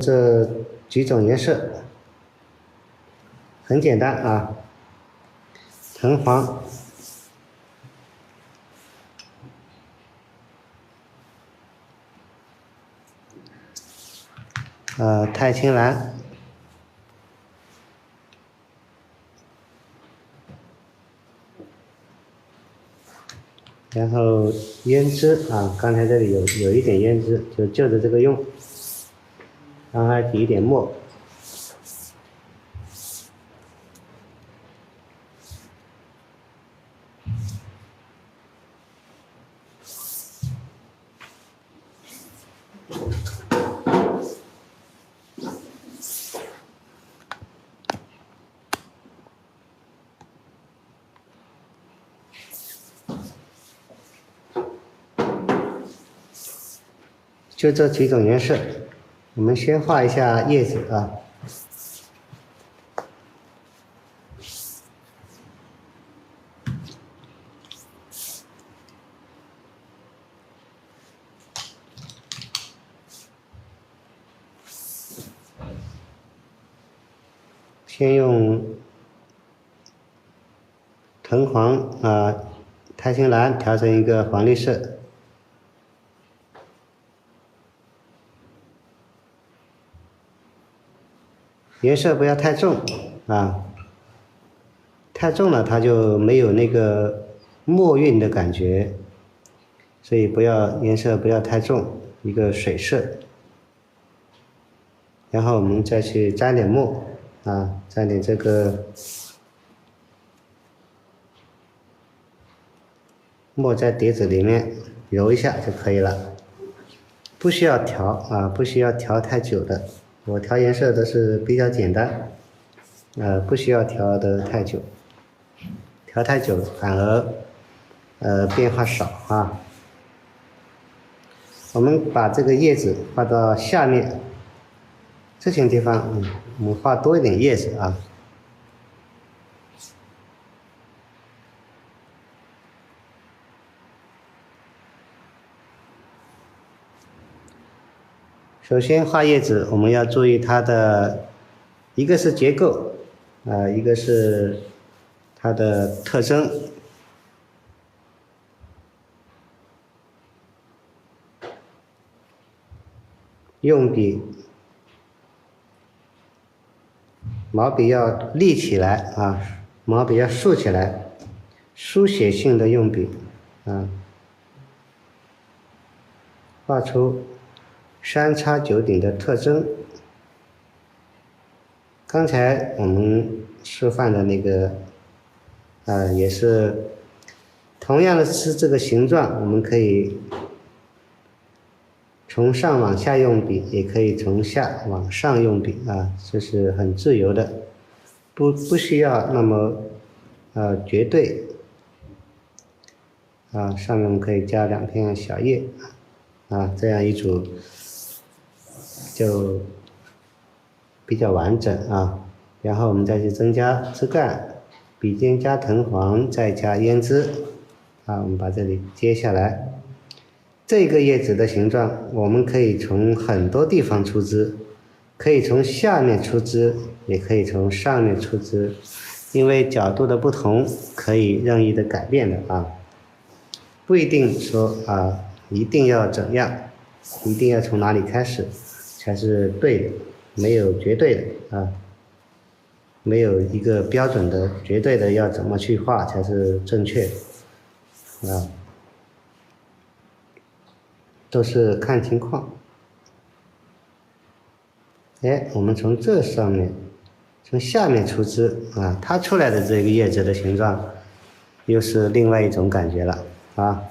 这几种颜色，很简单啊。藤黄、太青蓝、然后胭脂啊，刚才这里有一点胭脂，就着这个用，让它底一点墨。就这几种颜色，我们先画一下叶子啊。先用藤黄太青蓝调成一个黄绿色。颜色不要太重啊，太重了它就没有那个墨韵的感觉，所以颜色不要太重，一个水色。然后我们再去沾点墨啊，沾点这个墨在碟子里面揉一下就可以了，不需要调啊，不需要调太久的。我调颜色都是比较简单，不需要调得太久，调太久反而变化少啊。我们把这个叶子画到下面，这些地方我们画多一点叶子啊。首先画叶子，我们要注意它的，一个是结构，一个是它的特征。用笔，毛笔要立起来啊，毛笔要竖起来，书写性的用笔啊，画出三叉九顶的特征。刚才我们示范的那个也是同样的是这个形状，我们可以从上往下用笔，也可以从下往上用笔啊，这是很自由的，不需要那么绝对啊。上面我们可以加2片小叶啊，这样一组就比较完整啊。然后我们再去增加枝干，笔尖加藤黄，再加胭脂啊。我们把这里接下来，这个叶子的形状，我们可以从很多地方出枝，可以从下面出枝，也可以从上面出枝，因为角度的不同，可以任意的改变的啊，不一定说一定要怎样，一定要从哪里开始才是对的，没有绝对的啊，没有一个标准的绝对的要怎么去画才是正确的啊，都是看情况。我们从这上面，从下面出枝啊，它出来的这个叶子的形状，又是另外一种感觉了啊。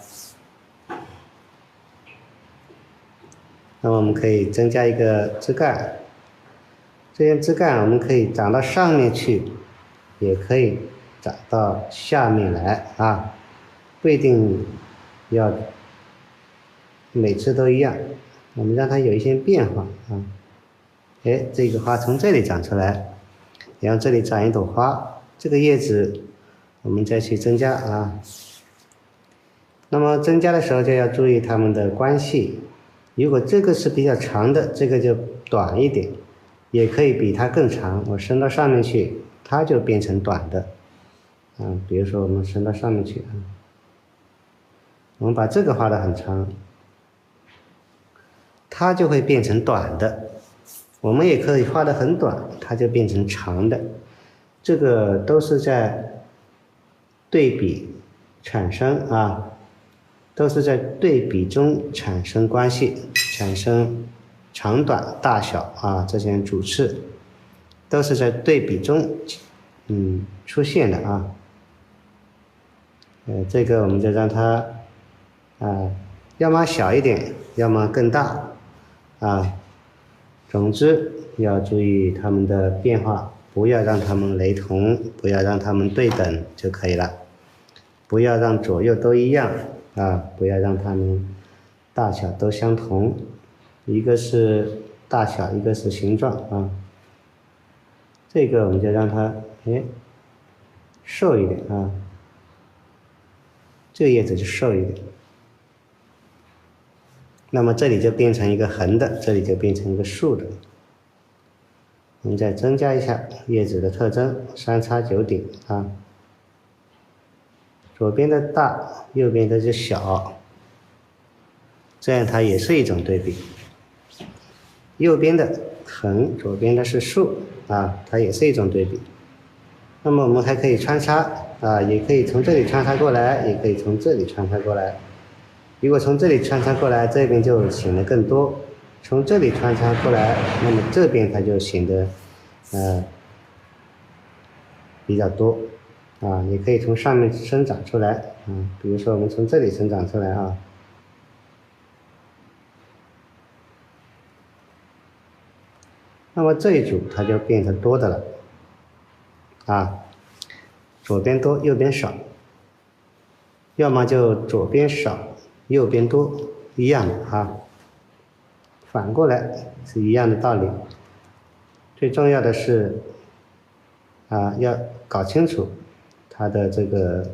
那么我们可以增加一个枝干，这些枝干我们可以长到上面去，也可以长到下面来啊，不一定要每次都一样，我们让它有一些变化啊。这个花从这里长出来，然后这里长一朵花，这个叶子我们再去增加啊。那么增加的时候就要注意它们的关系，如果这个是比较长的，这个就短一点，也可以比它更长。我伸到上面去，它就变成短的。比如说我们伸到上面去，我们把这个画得很长，它就会变成短的。我们也可以画得很短，它就变成长的。这个都是在对比产生都是在对比中产生关系，产生长短大小这些主次都是在对比中出现的这个我们就让它要么小一点，要么更大总之要注意它们的变化，不要让它们雷同，不要让它们对等就可以了。不要让左右都一样不要让它们大小都相同，一个是大小，一个是形状这个我们就让它瘦一点这个叶子就瘦一点。那么这里就变成一个横的，这里就变成一个竖的。我们再增加一下叶子的特征，3叉9顶左边的大，右边的就小，这样它也是一种对比。右边的横，左边的是竖它也是一种对比。那么我们还可以穿插也可以从这里穿插过来，也可以从这里穿插过来。如果从这里穿插过来，这边就显得更多；从这里穿插过来，那么这边它就显得比较多也可以从上面生长出来比如说我们从这里生长出来那么这一组它就变成多的了左边多，右边少，要么就左边少，右边多，一样的反过来是一样的道理。最重要的是要搞清楚它的这个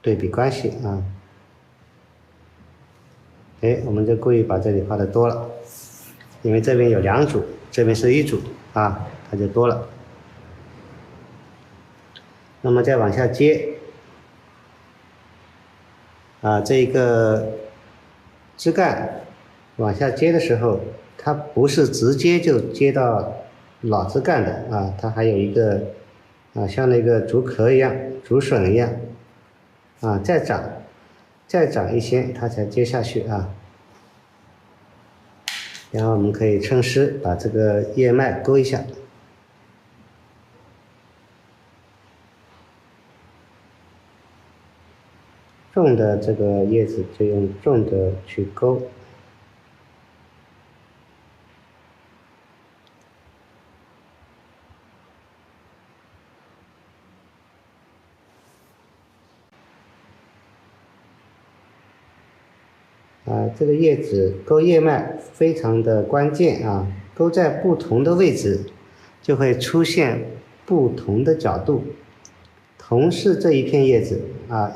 对比关系我们就故意把这里画的多了，因为这边有2组，这边是1组它就多了。那么再往下接这个枝干往下接的时候，它不是直接就接到老枝干的它还有一个像那个竹壳一样，竹笋一样再长一些它才接下去然后我们可以趁湿把这个叶脉勾一下。重的这个叶子就用重的去勾。这个叶子勾叶脉非常的关键勾在不同的位置，就会出现不同的角度。同是这一片叶子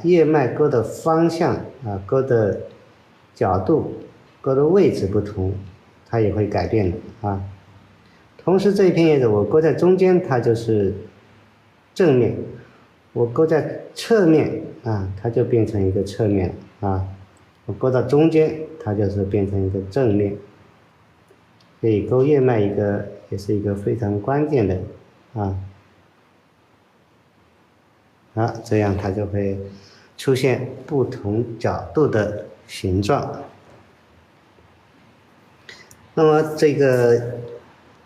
叶脉勾的方向勾的角度、勾的位置不同，它也会改变的同时这一片叶子我勾在中间，它就是正面；我勾在侧面它就变成一个侧面我勾到中间，它就是变成一个正面。所以勾叶脉也是一个非常关键的这样它就会出现不同角度的形状。那么这个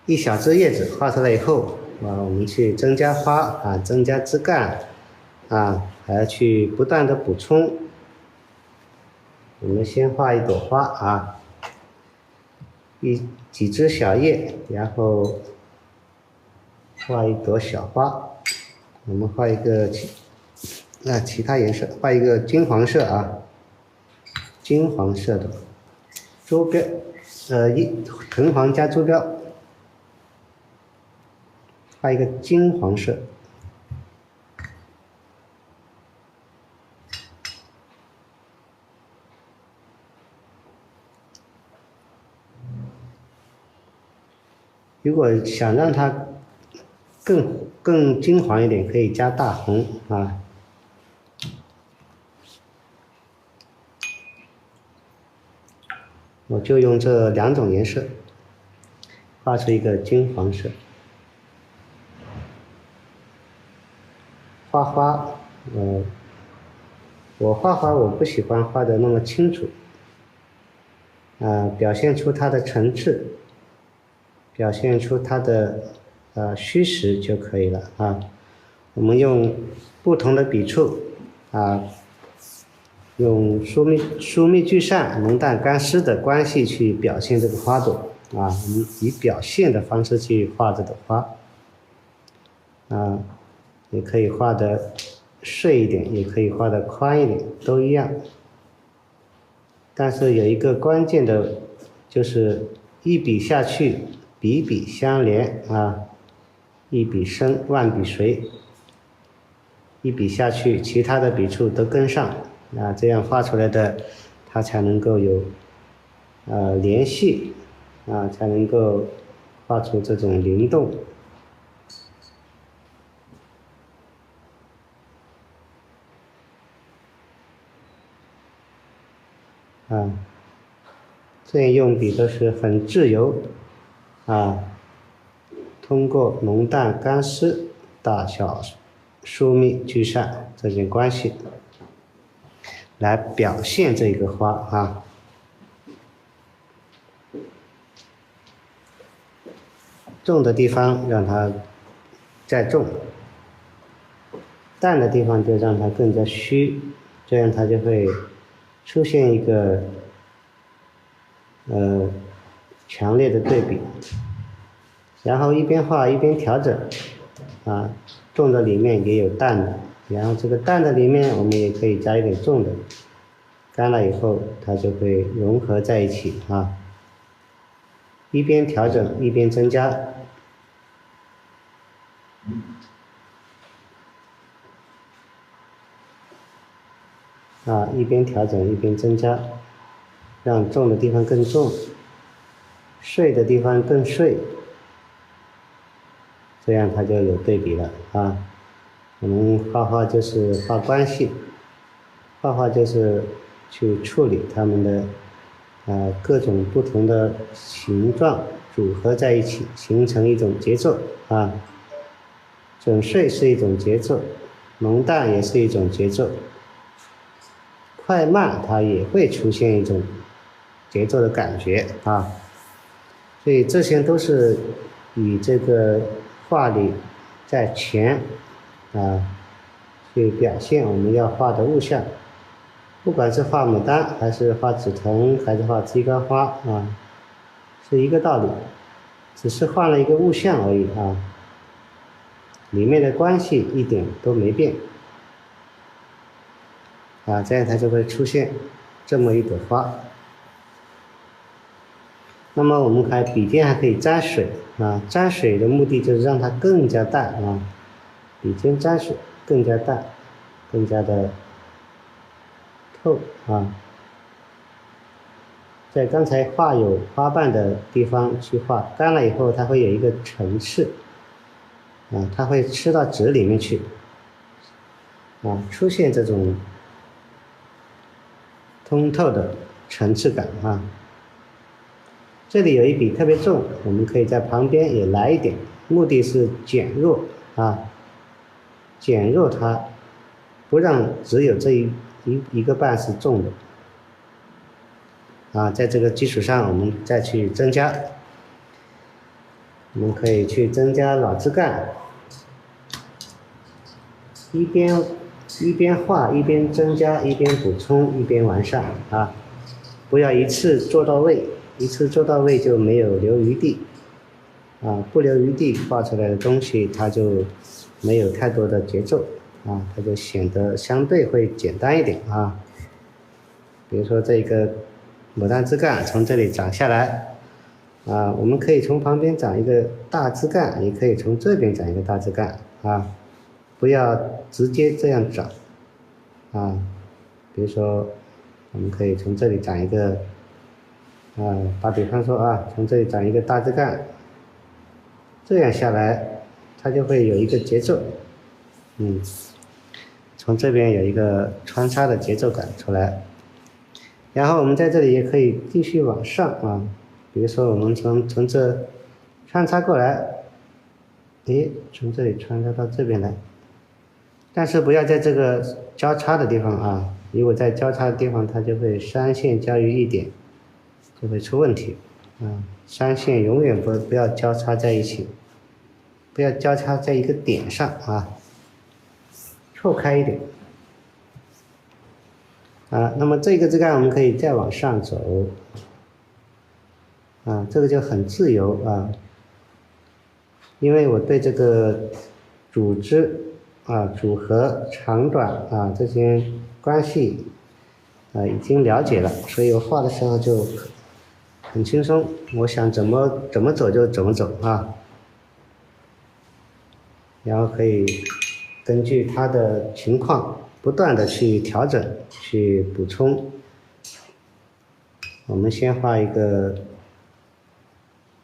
一小枝叶子画出来以后我们去增加花增加枝干还要去不断的补充。我们先画一朵花几枝小叶，然后画一朵小花。我们画一个其他颜色，画一个金黄色金黄色的周标藤黄加周标，画一个金黄色。如果想让它更金黄一点，可以加大红啊。我就用这2种颜色画出一个金黄色。画花，我画花我不喜欢画的那么清楚，表现出它的层次，表现出它的虚实就可以了啊。我们用不同的笔触啊，用疏密聚散、浓淡干湿的关系去表现这个花朵啊，我们以表现的方式去画这个花啊。也可以画的碎一点，也可以画的宽一点，都一样。但是有一个关键的，就是一笔下去，笔笔相连啊，一笔生，万笔随。一笔下去，其他的笔触都跟上啊，这样画出来的，它才能够有联系啊，才能够画出这种灵动。这样用笔都是很自由啊，通过浓淡干湿、大小疏密聚散这些关系来表现这个花啊。重的地方让它再重，淡的地方就让它更加虚，这样它就会出现一个强烈的对比。然后一边画一边调整啊，重的里面也有淡的，然后这个淡的里面我们也可以加一点重的，干了以后它就会融合在一起啊。一边调整一边增加啊，一边调整一边增加，让重的地方更重，碎的地方更碎，这样它就有对比了啊。我们画画就是画关系，画画就是去处理它们的各种不同的形状组合在一起，形成一种节奏啊。整碎是一种节奏，浓淡也是一种节奏，快慢它也会出现一种节奏的感觉啊。所以这些都是以这个画里在前去表现我们要画的物象，不管是画牡丹还是画紫藤还是画鸡冠花啊，是一个道理，只是换了一个物象而已啊，里面的关系一点都没变啊，这样它就会出现这么一朵花。那么我们笔尖还可以沾水啊，沾水的目的就是让它更加淡啊，笔尖沾水更加淡，更加的透啊。在刚才画有花瓣的地方去画，干了以后它会有一个层次啊，它会吃到纸里面去啊，出现这种通透的层次感啊。这里有一笔特别重，我们可以在旁边也来一点，目的是减弱啊，减弱它，不让只有这一个瓣是重的啊。在这个基础上，我们再去增加，我们可以去增加老枝干，一边画一边增加，一边补充，一边完善啊，不要一次做到位。一次做到位就没有留余地啊，不留余地画出来的东西它就没有太多的节奏啊，它就显得相对会简单一点啊。比如说这个牡丹枝干从这里长下来啊，我们可以从旁边长一个大枝干，也可以从这边长一个大枝干啊，不要直接这样长啊。比如说我们可以从这里长一个打比方说啊，从这里长一个大枝干这样下来，它就会有一个节奏，从这边有一个穿插的节奏感出来。然后我们在这里也可以继续往上啊，比如说我们从这穿插过来，从这里穿插到这边来，但是不要在这个交叉的地方啊，如果在交叉的地方，它就会3线交于1点，就会出问题啊。3线永远不要交叉在一起，不要交叉在一个点上啊，错开一点。那么这个枝干我们可以再往上走，这个就很自由啊，因为我对这个组织组合长短这些关系已经了解了，所以我画的时候就很轻松，我想怎么走就怎么走啊，然后可以根据它的情况不断的去调整去补充。我们先画一个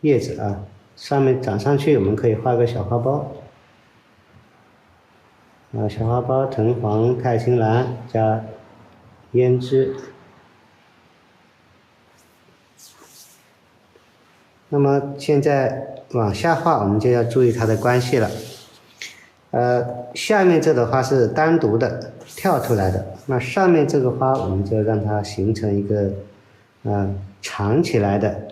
叶子上面长上去我们可以画个小花苞小花苞藤黄太青蓝加胭脂。那么现在往下画我们就要注意它的关系了。下面这朵花是单独的跳出来的，那上面这个花我们就让它形成一个长起来的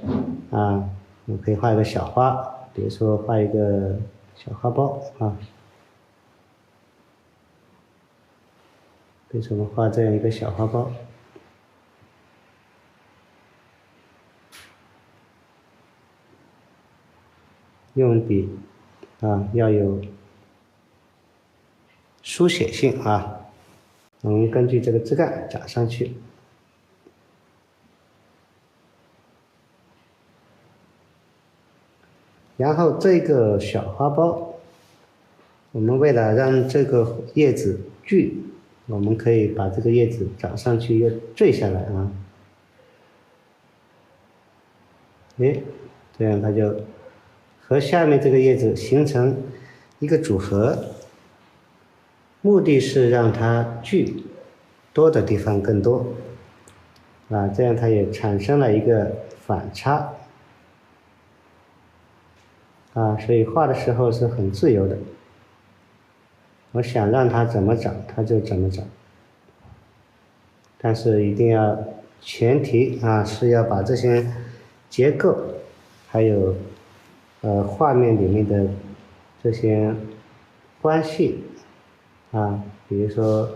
我们可以画一个小花，比如说画一个小花苞比如说我们画这样一个小花苞，用笔要有书写性我们根据这个枝干长上去。然后这个小花苞，我们为了让这个叶子聚，我们可以把这个叶子长上去又坠下来这样它就和下面这个叶子形成一个组合，目的是让它聚多的地方更多这样它也产生了一个反差所以画的时候是很自由的，我想让它怎么长它就怎么长，但是一定要前提是要把这些结构还有画面里面的这些关系比如说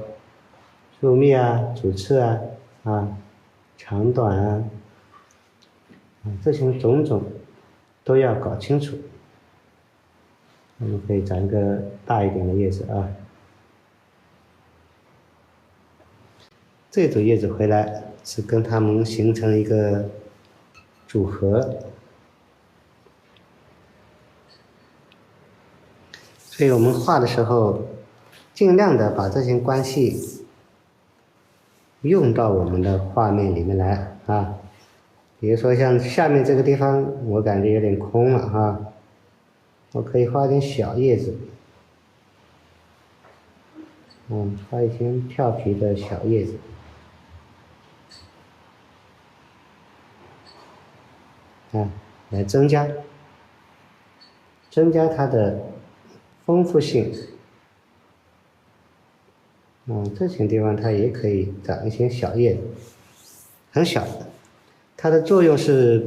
树密主次长短这些种种都要搞清楚。我们可以长一个大一点的叶子这组叶子回来是跟它们形成一个组合，所以我们画的时候尽量的把这些关系用到我们的画面里面来比如说像下面这个地方我感觉有点空了我可以画点小叶子画一些跳皮的小叶子来增加它的丰富性这些地方它也可以长一些小叶子，很小的，它的作用是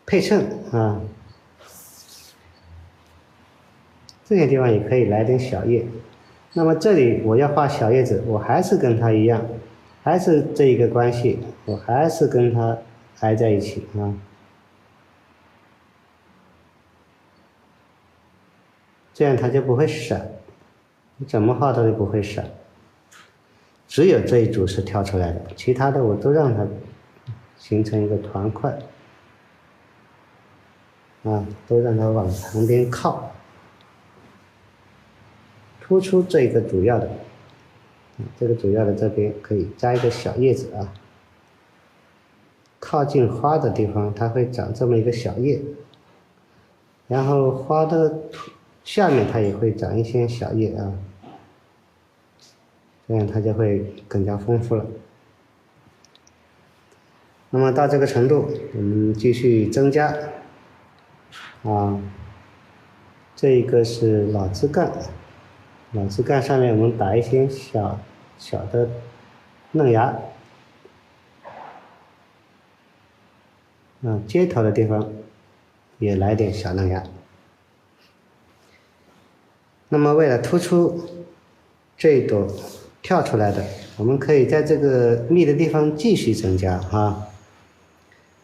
配衬这些地方也可以来点小叶。那么这里我要画小叶子，我还是跟它一样，还是这一个关系，我还是跟它挨在一起这样它就不会闪，你怎么画它都不会闪。只有这一组是跳出来的，其他的我都让它形成一个团块都让它往旁边靠，突出这个主要的这个主要的这边可以加一个小叶子靠近花的地方它会长这么一个小叶，然后花的下面它也会长一些小叶啊，这样它就会更加丰富了。那么到这个程度，我们继续增加啊，这一个是老枝干，老枝干上面我们打一些小小的嫩芽，接头的地方也来点小嫩芽。那么为了突出这一朵跳出来的，我们可以在这个密的地方继续增加啊。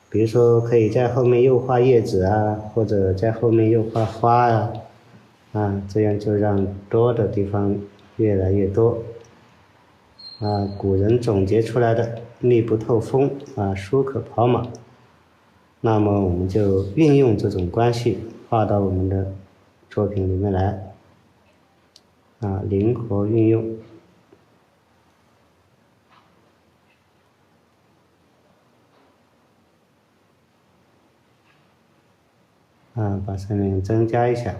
比如说可以在后面又画叶子啊，或者在后面又画花啊，这样就让多的地方越来越多。古人总结出来的密不透风疏可跑马。那么我们就运用这种关系画到我们的作品里面来，灵活运用。把上面增加一下。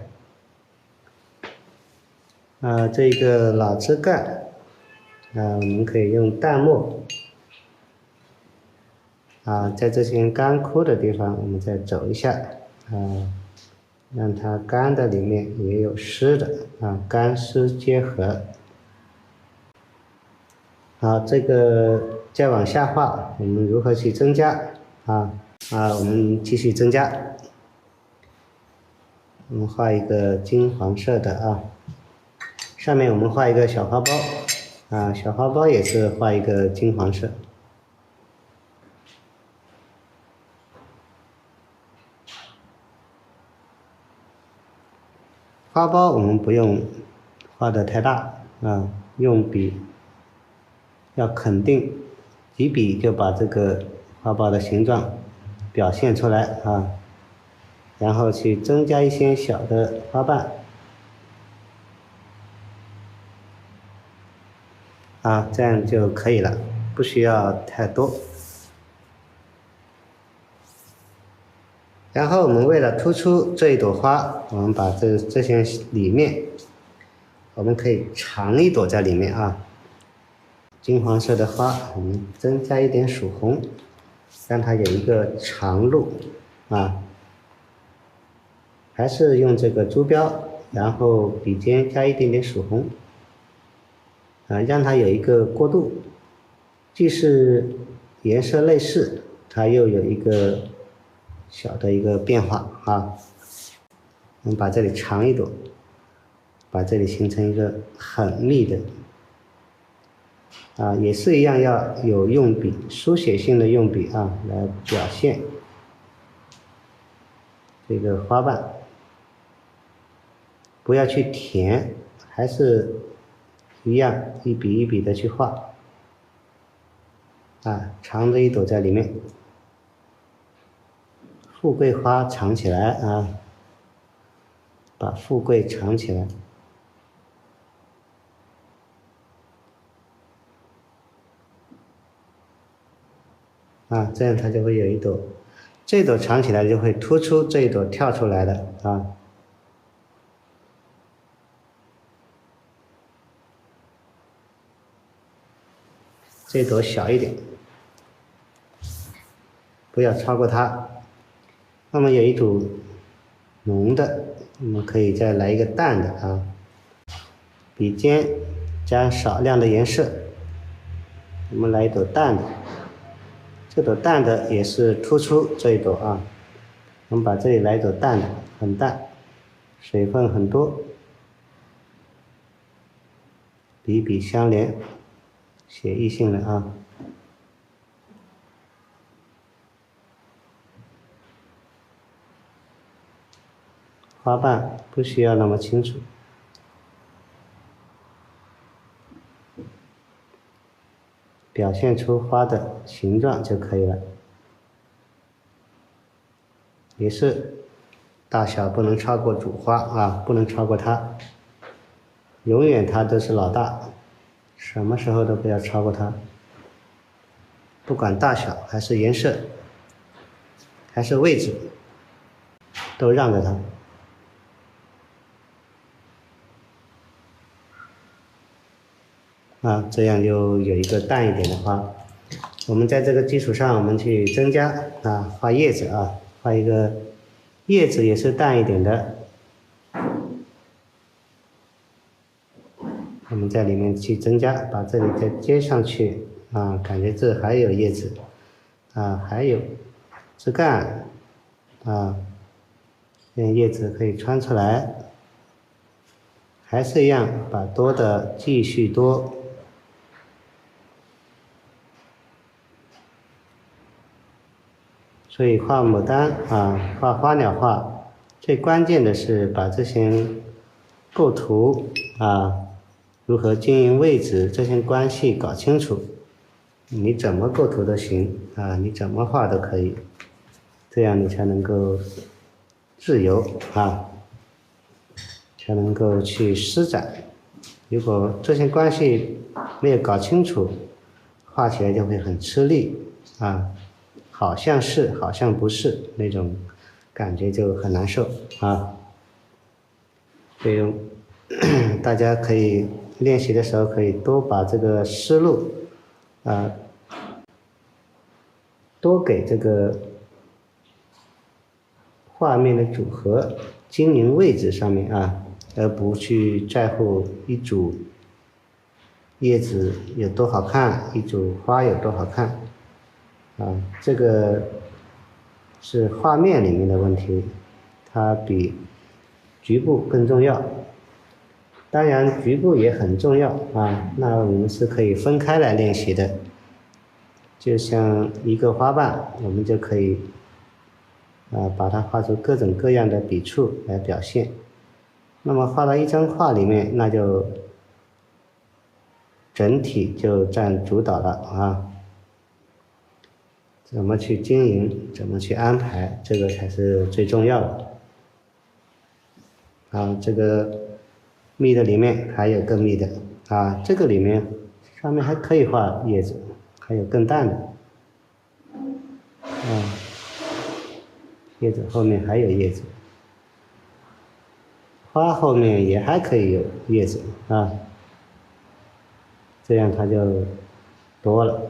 这个老枝干，我们可以用淡墨，在这些干枯的地方，我们再走一下，让它干的里面也有湿的，干湿结合。好，这个再往下画，我们如何去增加？我们继续增加。我们画一个金黄色的上面我们画一个小花苞，小花苞也是画一个金黄色。花苞我们不用画的太大，用笔要肯定，几笔就把这个花苞的形状表现出来然后去增加一些小的花瓣，这样就可以了，不需要太多。然后我们为了突出这一朵花，我们把这些里面，我们可以藏一朵在里面金黄色的花，我们增加一点曙红，让它有一个长路还是用这个珠标，然后笔尖加一点点曙红，让它有一个过渡，既是颜色类似，它又有一个小的一个变化我们把这里藏一朵，把这里形成一个很密的也是一样要有用笔，书写性的用笔来表现这个花瓣，不要去填，还是一样一笔一笔的去画藏着一朵在里面，富贵花藏起来把富贵藏起来。这样它就会有一朵，这朵藏起来就会突出这一朵跳出来的这朵小一点，不要超过它。那么有一组浓的，我们可以再来一个淡的笔尖加少量的颜色，我们来一朵淡的。这朵淡的也是突出这一朵我们把这里来一朵淡的，很淡，水分很多，笔笔相连，写意性的花瓣不需要那么清楚，表现出花的形状就可以了。也是大小不能超过主花不能超过它，永远它都是老大，什么时候都不要超过它，不管大小还是颜色还是位置，都让着它。啊，这样就有一个淡一点的花。我们在这个基础上，我们去增加啊，画叶子啊，画一个叶子也是淡一点的。我们在里面去增加，把这里再接上去啊，感觉这还有叶子啊，还有枝干啊，叶子可以穿出来，还是一样，把多的继续多。所以画牡丹啊，画花鸟画，最关键的是把这些构图啊，如何经营位置，这些关系搞清楚。你怎么构图都行啊，你怎么画都可以，这样你才能够自由啊，才能够去施展。如果这些关系没有搞清楚，画起来就会很吃力啊。好像是，好像不是，那种感觉就很难受啊。所以大家可以练习的时候，可以多把这个思路啊，多给这个画面的组合、经营位置上面啊，而不去在乎一组叶子有多好看，一组花有多好看。啊，这个是画面里面的问题，它比局部更重要。当然，局部也很重要啊，那我们是可以分开来练习的。就像一个花瓣，我们就可以把它画出各种各样的笔触来表现。那么画到一张画里面，那就整体就占主导了啊。怎么去经营，怎么去安排，这个才是最重要的。啊，这个密的里面还有更密的啊，这个里面上面还可以画叶子，还有更淡的啊，叶子后面还有叶子，花后面也还可以有叶子啊，这样它就多了。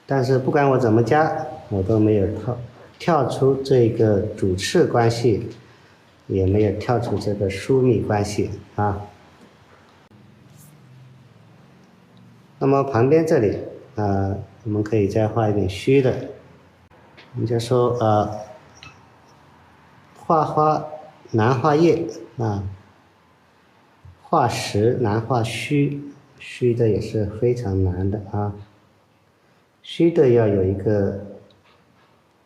但是不管我怎么加，我都没有跳出这个主次关系，也没有跳出这个疏密关系啊。那么旁边这里我们可以再画一点虚的。我们就说画花难画叶啊，画实难画虚，虚的也是非常难的啊。虚的要有一个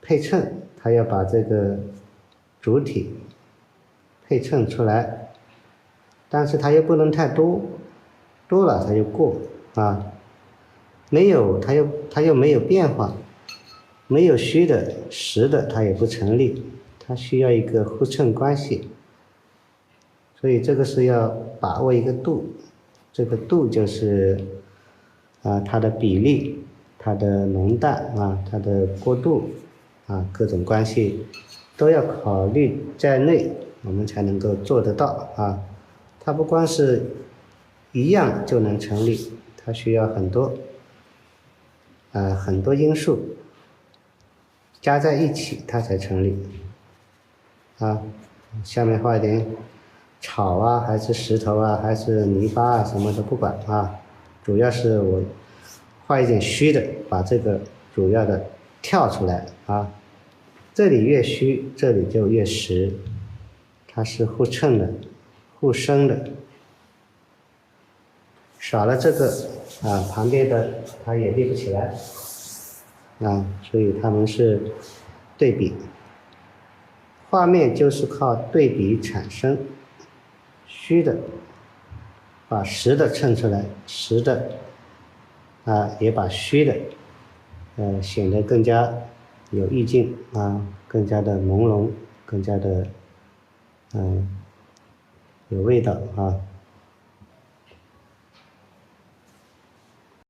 配衬，它要把这个主体配衬出来，但是它又不能太多，多了它就过啊，没有它又没有变化，没有虚的实的它也不成立，它需要一个互衬关系，所以这个是要把握一个度，这个度就是它的比例。它的浓淡啊，它的过渡啊，各种关系都要考虑在内，我们才能够做得到啊。它不光是一样就能成立，它需要很多因素加在一起，它才成立啊。下面画一点草啊，还是石头啊，还是泥巴啊，什么都不管啊，主要是我画一点虚的，把这个主要的跳出来啊，这里越虚，这里就越实，它是互衬的、互生的。少了这个旁边的它也立不起来啊，所以它们是对比。画面就是靠对比产生，虚的把实的衬出来，实的也把虚的显得更加有意境啊，更加的朦胧，更加的有味道啊。